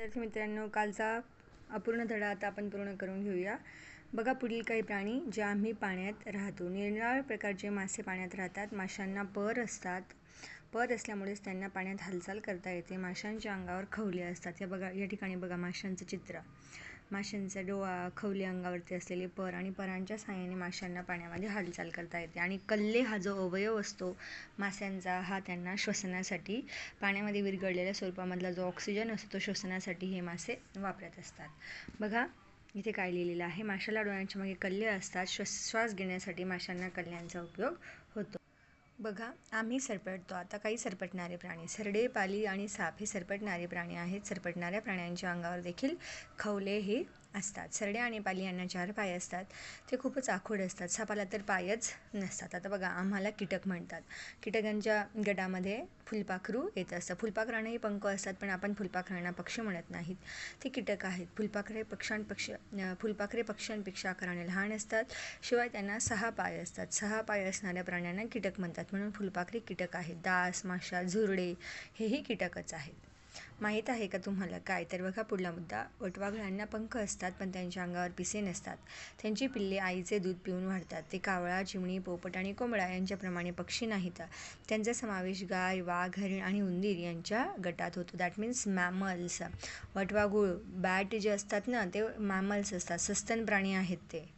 विद्यार्थी मित्रांनो, कालचा अपूर्ण धडा आता आपण पूर्ण करून घेऊया. बघा, पुढील काही प्राणी जे आम्ही पाण्यात राहतो. निरनिराळ्या प्रकारचे मासे पाण्यात राहतात. माशांना पर असतात. पर असल्यामुळेच त्यांना पाण्यात हालचाल करता येते. माशांच्या अंगावर खवले असतात. हे बघा, या ठिकाणी बघा माशांचं चित्र. माशांचा डोळा, खवले अंगावरती असलेले पर आणि परांच्या साहाय्याने माशांना पाण्यामध्ये हालचाल करता येते. आणि कल्ले हा जो अवयव असतो माशांचा, हा त्यांना श्वसनासाठी, पाण्यामध्ये विरघळलेल्या स्वरूपामधला जो ऑक्सिजन असतो तो श्वसनासाठी हे मासे वापरत असतात. बघा इथे काय लिहिलेलं आहे. माशाला डोळ्यांच्या मागे कल्ले असतात. श्वास घेण्यासाठी माशांना कल्ल्यांचा उपयोग होतो. बघा, आम्ही सरपटतो. आता काही सरपटणारे प्राणी. सरडे, पाली आणि साप हे सरपटणारे प्राणी आहेत. सरपटणाऱ्या प्राण्यांच्या अंगावर देखील खवले हे असतात. सरडे आणि पाली यांना 4 पाय असतात. ते खूपच आखूड असतात. सापाला तर पायच नसतात. आता बघा, आम्हाला कीटक म्हणतात. कीटकांच्या गटामध्ये फुलपाखरू येत असतं. फुलपाखरांनाही पंख असतात, पण आपण फुलपाखरांना पक्षी म्हणत नाहीत. ते कीटक आहेत. फुलपाखरे पक्ष्यांपेक्षा आकाराने लहान असतात. शिवाय त्यांना 6 पाय असतात. 6 पाय असणाऱ्या प्राण्यांना कीटक म्हणतात. म्हणून फुलपाखरे कीटक आहेत. डास, माशा, झुरडे हेही कीटकच आहेत. माहीत आहे का तुम्हाला काय? तर बघा पुढला मुद्दा. वटवाघळांना पंख असतात, पण त्यांच्या अंगावर पिसे नसतात. त्यांची पिल्ले आईचे दूध पिऊन वाढतात. ते कावळा, चिमणी, पोपट आणि कोंबडा यांच्याप्रमाणे पक्षी नाहीत. त्यांचा समावेश गाय, वाघ, हरीण आणि उंदीर यांच्या गटात होतो. That means mammals. वटवाघूळ, बॅट जे असतात ना, ते मॅमल्स असतात. सस्तन प्राणी आहेत ते.